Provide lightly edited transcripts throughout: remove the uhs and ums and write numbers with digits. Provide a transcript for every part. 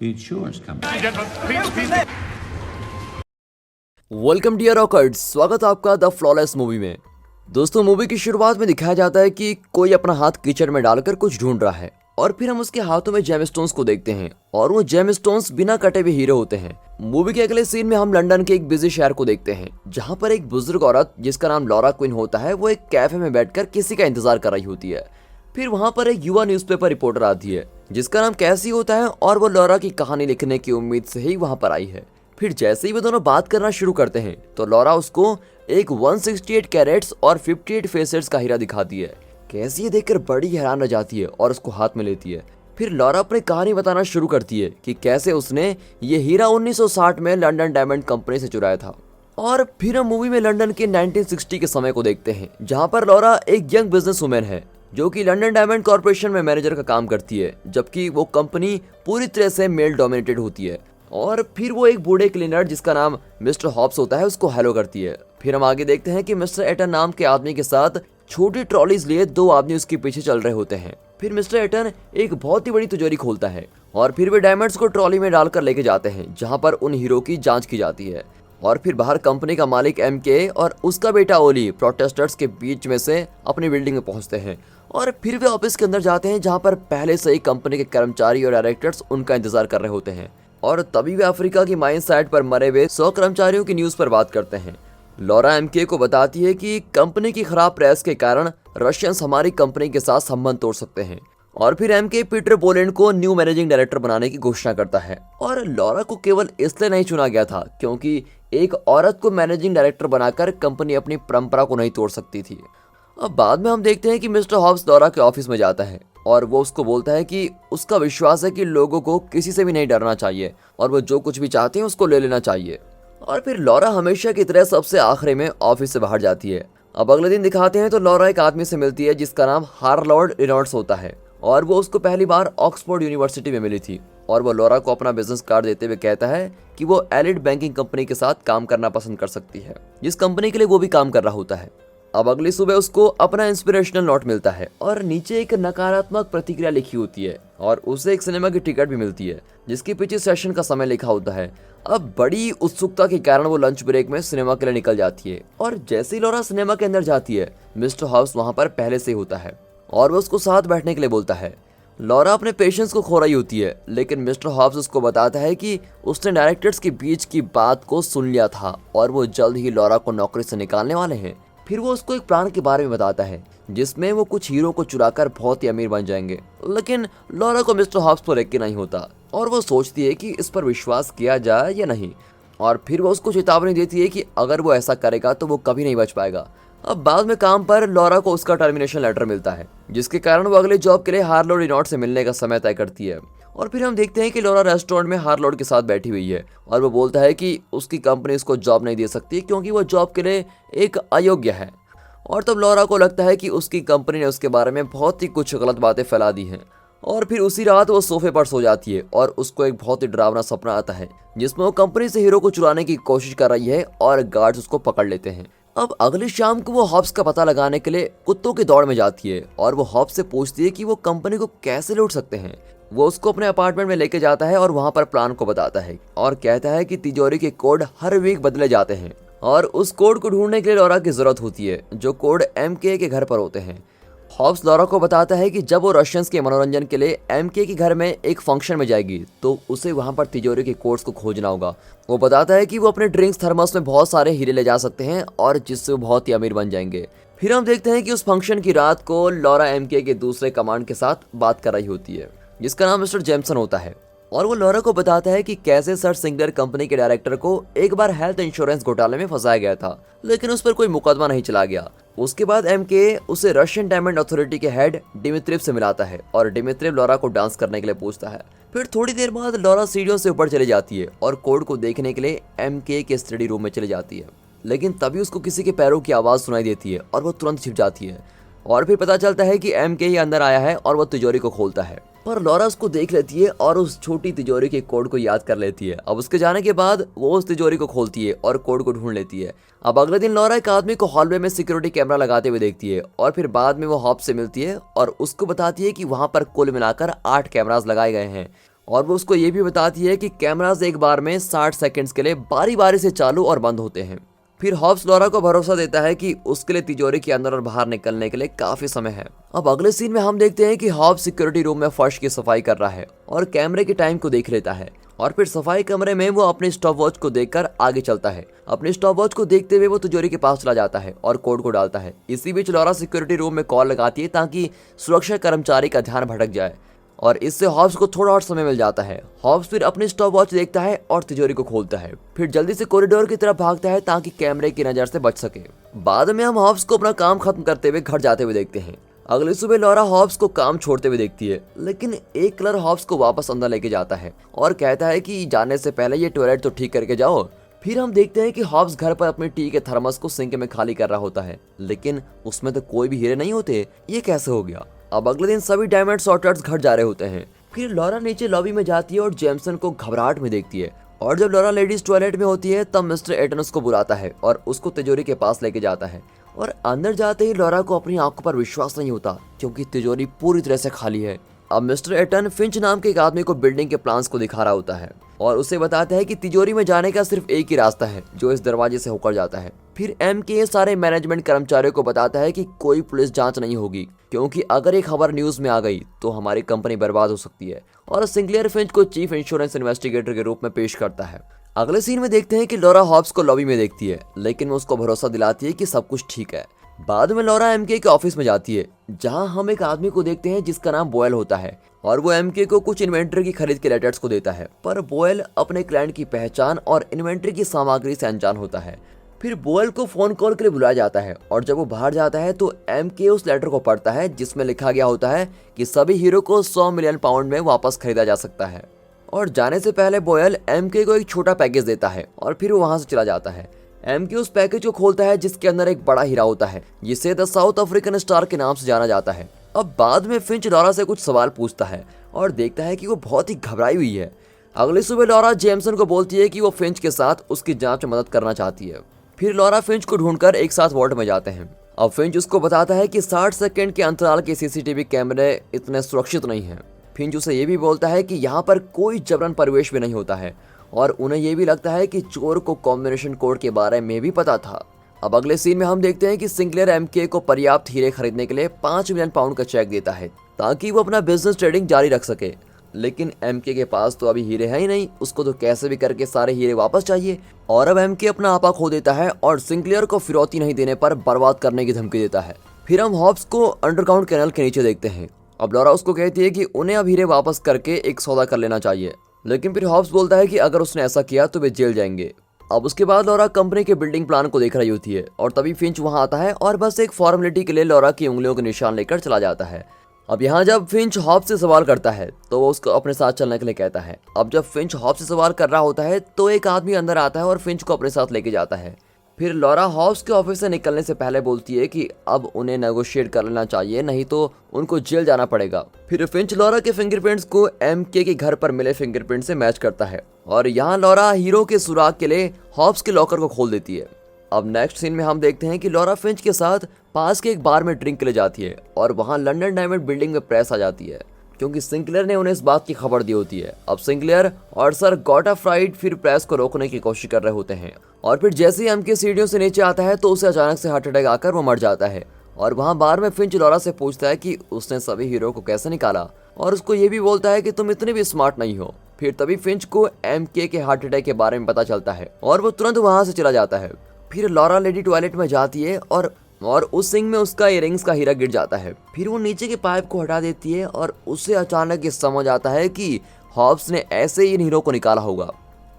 The insurance company. Welcome dear rockers, स्वागत है आपका द फ्लॉलेस मूवी में। दोस्तों, मूवी की शुरुआत में दिखाया जाता है कि कोई अपना हाथ कीचड़ में डालकर कुछ ढूंढ रहा है और फिर हम उसके हाथों में जेमस्टोन्स को देखते हैं और वो जेमस्टोन्स बिना कटे हुए हीरे होते हैं। मूवी के अगले सीन में हम लंदन के एक बिजी शहर को देखते हैं जहाँ पर एक बुजुर्ग औरत जिसका नाम लॉरा क्विन होता है वो एक कैफे में बैठकर किसी का इंतजार कर रही होती है। फिर वहाँ पर एक युवा न्यूज़पेपर रिपोर्टर आती है जिसका नाम कैसी होता है और वो लॉरा की कहानी लिखने की उम्मीद से ही वहाँ पर आई है। फिर जैसे ही वो दोनों बात करना शुरू करते हैं तो लॉरा उसको एक 168 कैरेट्स और 58 फेसेट्स का हीरा दिखाती है। कैसी ये देखकर बड़ी हैरान रह जाती है और उसको हाथ में लेती है। फिर लॉरा अपनी कहानी बताना शुरू करती है कि कैसे उसने ये हीरा 1960 में लंदन डायमंड कंपनी से चुराया था। और फिर हम मूवी में लंदन के 1960 के समय को देखते हैं जहाँ पर लॉरा एक यंग बिजनेस वुमेन है जो कि लंदन डायमंड कॉर्पोरेशन में मैनेजर का काम करती है, जबकि वो कंपनी पूरी तरह से मेल डोमिनेटेड होती है। और फिर वो एक बूढ़े क्लीनर जिसका नाम मिस्टर हॉब्स होता है उसको हेलो करती है। फिर हम आगे देखते हैं कि मिस्टर एटन नाम के आदमी के साथ छोटी ट्रॉलीज लिए दो आदमी उसके पीछे चल रहे होते हैं। फिर मिस्टर एटन एक बहुत ही बड़ी तिजोरी खोलता है और फिर वे डायमंड्स को ट्रॉली में डालकर लेके जाते हैं जहाँ पर उन हीरो की जाँच की जाती है। और फिर बाहर कंपनी का मालिक MK और उसका बेटा ओली प्रोटेस्टर्स के बीच में से अपनी बिल्डिंग में पहुंचते हैं और फिर वे ऑफिस के अंदर जाते हैं जहां पर पहले से ही कंपनी के कर्मचारी और डायरेक्टर्स उनका इंतजार कर रहे होते हैं। और तभी वे अफ्रीका की माइन साइट पर मरे हुए 100 कर्मचारियों की न्यूज पर बात करते हैं। लॉरा MK को बताती है कि कंपनी की खराब प्रेस के कारण रशियंस हमारी कंपनी के साथ संबंध तोड़ सकते हैं। और फिर MK पीटर पोलैंड को न्यू मैनेजिंग डायरेक्टर बनाने की घोषणा करता है। और लॉरा को केवल इसलिए नहीं चुना गया था क्योंकि एक औरत को मैनेजिंग डायरेक्टर बनाकर कंपनी अपनी परंपरा को नहीं तोड़ सकती थी। अब बाद में हम देखते हैं कि मिस्टर हॉब्स लॉरा के ऑफिस में जाता है और वो उसको बोलता है कि उसका विश्वास है कि लोगों को किसी से भी नहीं डरना चाहिए और वो जो कुछ भी चाहते हैं उसको ले लेना चाहिए। और फिर लॉरा हमेशा की तरह सबसे आखिरी में ऑफिस से बाहर जाती है। अब अगले दिन दिखाते हैं तो लॉरा एक आदमी से मिलती है जिसका नाम हार्लॉर्ड रेनॉल्ड्स होता है और वो उसको पहली बार ऑक्सफोर्ड यूनिवर्सिटी में मिली थी। और वो लॉरा को अपना बिजनेस कार्ड देते हुए कहता है कि वो एलिड बैंकिंग कंपनी के साथ काम करना पसंद कर सकती है जिस कंपनी के लिए वो भी काम कर रहा होता है। अब अगली सुबह उसको अपना इंस्पिरेशनल नोट मिलता है और नीचे एक नकारात्मक प्रतिक्रिया लिखी होती है और उसे एक सिनेमा की टिकट भी मिलती है जिसके पीछे सेशन का समय लिखा होता है। अब बड़ी उत्सुकता के कारण वो लंच ब्रेक में सिनेमा के लिए निकल जाती है और जैसे ही लॉरा सिनेमा के अंदर जाती है मिस्टर हाउस वहां पर पहले से होता है और वो उसको साथ बैठने के लिए बोलता है। लॉरा अपने पेशेंस को खो रही होती है लेकिन मिस्टर हॉब्स उसको बताता है कि उसने डायरेक्टर्स के बीच की बात को सुन लिया था और वो जल्द ही लॉरा को नौकरी से निकालने वाले हैं। फिर वो उसको एक प्लान के बारे में बताता है जिसमें वो कुछ हीरो को चुराकर बहुत ही अमीर बन जाएंगे। लेकिन लॉरा को मिस्टर हॉब्स पर यकीन नहीं होता और वो सोचती है कि इस पर विश्वास किया जाए या नहीं। और फिर वो उसको चेतावनी देती है कि अगर वो ऐसा करेगा तो वो कभी नहीं बच पाएगा। अब बाद में काम पर लॉरा को उसका टर्मिनेशन लेटर मिलता है जिसके कारण वो अगले जॉब के लिए हार्लॉर्ड रेनॉल्ड्स से मिलने का समय तय करती है। और फिर हम देखते हैं कि लॉरा रेस्टोरेंट में हार्लॉर्ड के साथ बैठी हुई है और वो बोलता है कि उसकी कंपनी उसको जॉब नहीं दे सकती क्योंकि वो जॉब के लिए एक अयोग्य है। और तब लॉरा को लगता है कि उसकी कंपनी ने उसके बारे में बहुत ही कुछ गलत बातें फैला दी हैं। और फिर उसी रात वो सोफे पर सो जाती है और उसको एक बहुत ही डरावना सपना आता है जिसमें वो कंपनी से हीरो को चुराने की कोशिश कर रही है और गार्ड्स उसको पकड़ लेते हैं। अब अगली शाम को वो हॉब्स का पता लगाने के लिए कुत्तों की दौड़ में जाती है और वो हॉब्स से पूछती है कि वो कंपनी को कैसे लूट सकते हैं। वो उसको अपने अपार्टमेंट में लेके जाता है और वहां पर प्लान को बताता है और कहता है कि तिजोरी के कोड हर वीक बदले जाते हैं और उस कोड को ढूंढने के लिए लॉरा की जरूरत होती है जो कोड MK के घर पर होते हैं। हॉब्स लॉरा को बताता है कि जब वो रशियंस के मनोरंजन के लिए MK के घर में एक फंक्शन में जाएगी तो उसे वहां पर तिजोरी के कोड्स को खोजना होगा। वो बताता है कि वो अपने ड्रिंक्स थर्मस में बहुत सारे हीरे ले जा सकते हैं और जिससे वो बहुत ही अमीर बन जाएंगे। फिर हम देखते हैं कि उस फंक्शन की रात को लॉरा MK के दूसरे कमांड के साथ बात कर रही होती है जिसका नाम मिस्टर जेमसन होता है और वो लॉरा को बताता है कि कैसे सर सिंगलर कंपनी के डायरेक्टर को एक बार हेल्थ इंश्योरेंस घोटाले में फंसाया गया था लेकिन उस पर कोई मुकदमा नहीं चला गया। उसके बाद MK उसे रशियन डायमंड अथॉरिटी के हेड डिमित्रिव से मिलाता है और डिमित्रिव लॉरा को डांस करने के लिए पूछता है। फिर थोड़ी देर बाद लॉरा सीढ़ियों से ऊपर चली जाती है और कोड को देखने के लिए MK के स्टडी रूम में चली जाती है लेकिन तभी उसको किसी के पैरों की आवाज़ सुनाई देती है और वो तुरंत छिप जाती है। और फिर पता चलता है कि MK ही अंदर आया है और वो तिजोरी को खोलता है पर लॉरा उसको देख लेती है और उस छोटी तिजोरी के कोड को याद कर लेती है। अब उसके जाने के बाद वो उस तिजोरी को खोलती है और कोड को ढूंढ लेती है। अब अगले दिन लॉरा एक आदमी को हॉलवे में सिक्योरिटी कैमरा लगाते हुए देखती है और फिर बाद में वो हॉब्स से मिलती है और उसको बताती है कि वहां पर कुल मिलाकर 8 कैमरास लगाए गए हैं और वो उसको ये भी बताती है कि कैमरास एक बार में 60 सेकंड्स के लिए बारी बारी से चालू और बंद होते हैं। फिर हॉब्स लॉरा को भरोसा देता है कि उसके लिए तिजोरी के अंदर और बाहर निकलने के लिए काफी समय है। अब अगले सीन में हम देखते हैं कि हॉब्स सिक्योरिटी रूम में फर्श की सफाई कर रहा है और कैमरे के टाइम को देख लेता है और फिर सफाई कमरे में वो अपने स्टॉप वॉच को देखकर आगे चलता है। अपने स्टॉप वॉच को देखते हुए वो तिजोरी के पास चला जाता है और कोड को डालता है। इसी बीच लॉरा सिक्योरिटी रूम में कॉल लगाती है ताकि सुरक्षा कर्मचारी का ध्यान भटक जाए और इससे हॉब्स को थोड़ा और समय मिल जाता है। हॉब्स फिर अपनी स्टॉप वॉच देखता है और तिजोरी को खोलता है, फिर जल्दी से कॉरिडोर की तरफ भागता है ताकि कैमरे की नजर से बच सके। बाद में हम हॉब्स को अपना काम खत्म करते हुए घर जाते हुए देखते हैं। अगली सुबह लॉरा हॉब्स को काम छोड़ते हुए देखती है, लेकिन एक क्लर्क हॉब्स को वापस अंदर लेके जाता है और कहता है कि जाने से पहले ये टॉयलेट तो ठीक करके जाओ। फिर हम देखते हैं कि हॉब्स घर पर अपनी टी के थर्मस को सिंक में खाली कर रहा होता है, लेकिन उसमें तो कोई भी हीरे नहीं होते। ये कैसे हो गया? अब अगले दिन सभी डायमंड सॉर्टर्स घर जा रहे होते हैं। फिर लॉरा नीचे लॉबी में जाती है और जेमसन को घबराहट में देखती है और जब लॉरा लेडीज टॉयलेट में होती है तब मिस्टर एटन उसको बुलाता है और उसको तिजोरी के पास लेके जाता है और अंदर जाते ही लॉरा को अपनी आंखों पर विश्वास नहीं होता क्योंकि तिजोरी पूरी तरह से खाली है। अब मिस्टर एटन फिंच नाम के एक आदमी को बिल्डिंग के प्लान्स को दिखा रहा होता है और उसे बताता है कि तिजोरी में जाने का सिर्फ एक ही रास्ता है जो इस दरवाजे से होकर जाता है। फिर MK सारे मैनेजमेंट कर्मचारियों को बताता है कि कोई पुलिस जांच नहीं होगी क्योंकि अगर ये खबर न्यूज में आ गई तो हमारी कंपनी बर्बाद हो सकती है और सिंक्लेयर फिंच को चीफ इंश्योरेंस इन्वेस्टिगेटर के रूप में पेश करता है। अगले सीन में देखते हैं कि लॉरा हॉब्स को लॉबी में देखती है, लेकिन वो उसको भरोसा दिलाती है कि सब कुछ ठीक है। बाद में लॉरा MK के ऑफिस में जाती है जहां हम एक आदमी को देखते हैं जिसका नाम बोयल होता है और वो MK को कुछ इन्वेंट्री की खरीद के लेटर्स को देता है, पर बोयल अपने क्लाइंट की पहचान और इन्वेंट्री की सामग्री से अनजान होता है। फिर बोयल को फोन कॉल के लिए बुलाया जाता है और जब वो बाहर जाता है तो MK उस लेटर को पढ़ता है जिसमें लिखा गया होता है कि सभी हीरो को 100 मिलियन पाउंड में वापस खरीदा जा सकता है। और जाने से पहले बोयल MK को एक छोटा पैकेज देता है और फिर वो वहां से चला जाता है। MK उस पैकेज को खोलता है जिसके अंदर एक बड़ा हीरा होता है जिसे द साउथ अफ्रीकन स्टार के नाम से जाना जाता है। अब बाद में फिंच लॉरा से कुछ सवाल पूछता है और देखता है कि वो बहुत ही घबराई हुई है। अगली सुबह लॉरा जेमसन को बोलती है कि वो फिंच के साथ उसकी जांच में मदद करना चाहती है। फिर लॉरा फिंच को ढूंढकर एक साथ वार्ड में जाते हैं। अब फिंच उसको बताता है कि 60 सेकंड के अंतराल के CCTV कैमरे इतने सुरक्षित नहीं हैं। फिंच उसे ये भी बोलता है कि यहाँ पर कोई जबरन परिवेश भी नहीं होता है और उन्हें ये भी लगता है कि चोर को कॉम्बिनेशन कोड के बारे में भी पता था। अब अगले सीन में हम देखते हैं कि सिंक्लेयर MK को पर्याप्त हीरे खरीदने के लिए 5 मिलियन पाउंड का चेक देता है ताकि वो अपना बिजनेस ट्रेडिंग जारी रख सके, लेकिन MK के पास तो अभी हीरे है ही नहीं, उसको तो कैसे भी करके सारे हीरे वापस चाहिए। और अब MK अपना आपा खो देता है और सिंक्लेयर को फिरौती नहीं देने पर बर्बाद करने की धमकी देता है। फिर हम हॉब्स को अंडरग्राउंड कैनल के नीचे देखते हैं। अब लॉरा उसको कहती है कि उन्हें अब हीरे वापस करके एक सौदा कर लेना चाहिए, लेकिन फिर हॉब्स बोलता है कि अगर उसने ऐसा किया तो वे जेल जाएंगे। अब उसके बाद लॉरा कंपनी के बिल्डिंग प्लान को देख रही होती है और तभी फिंच वहां आता है और बस एक फॉर्मेलिटी के लिए लॉरा की उंगलियों के निशान लेकर चला जाता है। अब यहाँ जब फिंच हॉब्स से सवाल करता है तो वो उसको अपने साथ चलने के लिए कहता है। अब जब फिंच हॉब्स से सवाल कर रहा होता है तो एक आदमी अंदर आता है और फिंच को अपने साथ लेके जाता है। फिर लॉरा हॉब्स के ऑफिस से निकलने से पहले बोलती है कि अब उन्हें नेगोशिएट कर लेना चाहिए, नहीं तो उनको जेल जाना पड़ेगा। फिर फिंच लॉरा के फिंगरप्रिंट्स को MK के घर पर मिले फिंगरप्रिंट से मैच करता है और यहाँ लॉरा हीरो के सुराग के लिए हॉब्स के लॉकर को खोल देती है। अब नेक्स्ट सीन में हम देखते हैं कि लॉरा फिंच के साथ पास के एक बार में ड्रिंक के लिए जाती है और वहाँ लंदन डायमंड बिल्डिंग में प्रेस आ जाती है क्योंकि सिंक्लेयर ने उन्हें इस बात की खबर दी होती है। अब सिंक्लेयर और सर गॉटाफ्राइड फिर प्रेस को रोकने की कोशिश कर रहे होते हैं और फिर जैसे ही MK सीढ़ियों से नीचे आता है तो उसे अचानक से हार्ट अटैक आकर वो मर जाता है। और वहाँ बार में फिंच लॉरा से पूछता है कि उसने सभी हीरो को कैसे निकाला और उसको ये भी बोलता है कि तुम इतने भी स्मार्ट नहीं हो। फिर तभी फिंच को MK के हार्ट अटैक के बारे में पता चलता है और वो तुरंत वहाँ से चला जाता है। फिर लॉरा लेडी टॉयलेट में जाती है और उस सिंक में उसका इयररिंग्स का हीरा गिर जाता है। फिर वो नीचे के पाइप को हटा देती है और उसे अचानक ये समझ आता है कि हॉब्स ने ऐसे ही इन हीरो को निकाला होगा।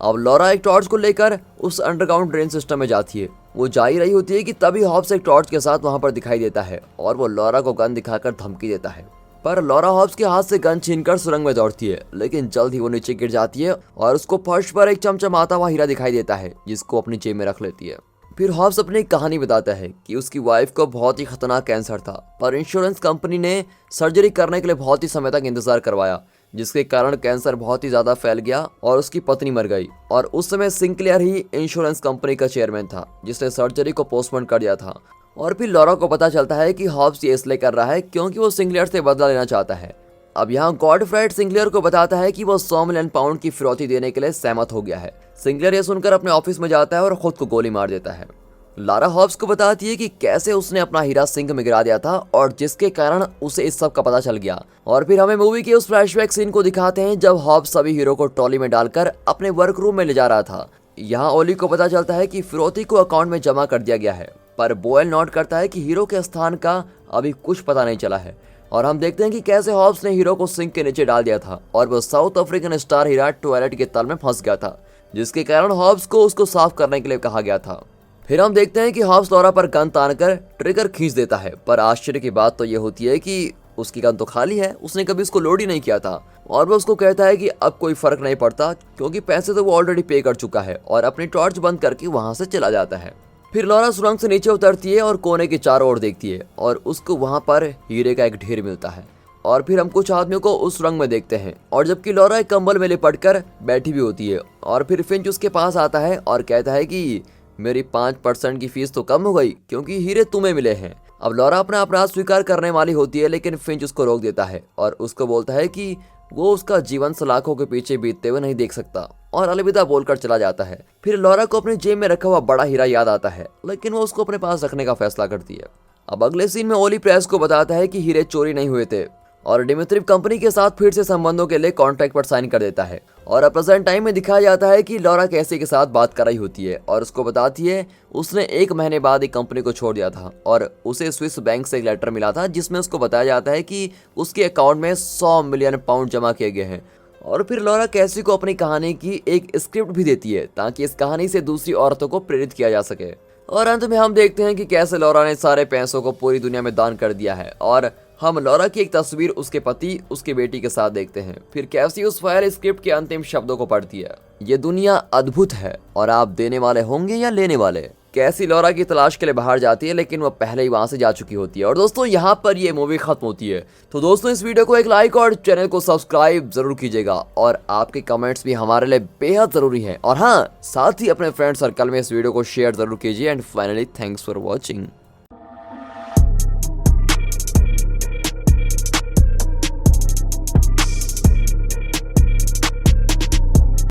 अब लॉरा एक टॉर्च को लेकर उस अंडरग्राउंड ड्रेन सिस्टम में जाती है। वो जा ही रही होती है कि तभी हॉब्स एक टॉर्च के साथ वहां पर दिखाई देता है और वो लॉरा को गन दिखाकर धमकी देता है, पर लॉरा हॉब्स के हाथ से गन छीनकर सुरंग में दौड़ती है, लेकिन जल्द ही वो नीचे गिर जाती है और उसको फर्श पर एक चमचमाता हुआ हीरा दिखाई देता है जिसको अपनी जेब में रख लेती है। फिर हॉब्स अपनी कहानी बताता है कि उसकी वाइफ को बहुत ही खतरनाक कैंसर था, पर इंश्योरेंस कंपनी ने सर्जरी करने के लिए बहुत ही समय तक इंतजार करवाया, जिसके कारण कैंसर बहुत ही ज्यादा फैल गया और उसकी पत्नी मर गई। और उस समय सिंक्लेयर ही इंश्योरेंस कंपनी का चेयरमैन था जिसने सर्जरी को पोस्टपोन कर दिया था। और फिर लॉरा को पता चलता है कि हॉब्स ये इसलिए कर रहा है क्योंकि वो सिंक्लेयर से बदला लेना चाहता है। अब यहाँ गॉडफ्राइड सिंक्लेयर को बताता है कि वो 100 मिलियन पाउंड की फिरौती देने के लिए सहमत हो गया है। सिंक्लेयर ये सुनकर अपने ऑफिस में जाता है और खुद को गोली मार देता है। लारा हॉब्स को बताती है कि कैसे उसने अपना हीरा सिंक में गिरा दिया था और जिसके कारण उसे इस सब का पता चल गया। और फिर हमें मूवी के उस फ्लैशबैक सीन को दिखाते हैं जब हॉब्स सभी हीरो को ट्रॉली में डालकर अपने वर्क रूम में ले जा रहा था। यहाँ ओली को पता चलता है कि फिरौती को अकाउंट में जमा कर दिया गया है, पर बोयल नोट करता है कि हीरो के स्थान का अभी कुछ पता नहीं चला है। और हम देखते हैं कि कैसे हॉब्स ने हीरो को सिंक के नीचे डाल दिया था और वो साउथ अफ्रीकन स्टार हीरा टॉयलेट के तल में फंस गया था, जिसके कारण हॉब्स को उसको साफ करने के लिए कहा गया था। फिर हम देखते हैं कि हॉब्स लॉरा पर गन तानकर ट्रिगर खींच देता है, पर आश्चर्य की बात तो ये होती है कि उसकी गन तो खाली है, उसने कभी उसको लोड ही नहीं किया था। और वो उसको कहता है कि अब कोई फर्क नहीं पड़ता क्योंकि पैसे तो वो ऑलरेडी पे कर चुका है, और अपनी टॉर्च बंद करके वहां से चला जाता है। फिर लॉरा सुरंग से नीचे उतरती है और कोने के चारों ओर देखती है और उसको वहां पर हीरे का एक ढेर मिलता है। और फिर हम कुछ आदमियों को उस सुरंग में देखते हैं, और जबकि लॉरा एक कंबल में लिपट कर बैठी भी होती है। और फिर फिंच उसके पास आता है और कहता है कि मेरी 5% की फीस तो कम हो गई क्योंकि हीरे तुम्हें मिले हैं। अब लॉरा अपना अपराध स्वीकार करने वाली होती है, लेकिन फिंच उसको रोक देता है और उसको बोलता है कि वो उसका जीवन सलाखों के पीछे बीतते हुए नहीं देख सकता, और अलविदा बोलकर चला जाता है। फिर लॉरा को अपनी जेब में रखा हुआ बड़ा हीरा याद आता है, लेकिन वो उसको अपने पास रखने का फैसला करती है। अब अगले सीन में ओली प्रेस को बताता है कि हीरे चोरी नहीं हुए थे और डिमित्रिव कंपनी के साथ फिर से संबंधों के लिए कॉन्ट्रैक्ट पर साइन कर देता है। और अब प्रेजेंट टाइम में दिखाया जाता है कि लॉरा कैसी के साथ बात कर रही होती है और उसको बताती है उसने 1 महीने बाद एक कंपनी को छोड़ दिया था और उसे स्विस बैंक से एक लेटर मिला था जिसमें उसको बताया जाता है कि उसके अकाउंट में 100 मिलियन पाउंड जमा किए गए हैं। और फिर लॉरा कैसी को अपनी कहानी की एक स्क्रिप्ट भी देती है ताकि इस कहानी से दूसरी औरतों को प्रेरित किया जा सके। और अंत में हम देखते हैं कि कैसे लॉरा ने सारे पैसों को पूरी दुनिया में दान कर दिया है, और हम लॉरा की एक तस्वीर उसके पति उसके बेटी के साथ देखते हैं। फिर कैसी उस फाइल स्क्रिप्ट के अंतिम शब्दों को पढ़ती है, ये दुनिया अद्भुत है और आप देने वाले होंगे या लेने वाले। कैसी लॉरा की तलाश के लिए बाहर जाती है, लेकिन वह पहले ही वहां से जा चुकी होती है। और दोस्तों यहाँ पर ये मूवी खत्म होती है। तो दोस्तों इस वीडियो को एक लाइक और चैनल को सब्सक्राइब जरूर कीजिएगा, और आपके कमेंट्स भी हमारे लिए बेहद जरूरी है। और हाँ, साथ ही अपने फ्रेंड सर्कल में इस वीडियो को शेयर जरूर कीजिए। And finally thanks for watching.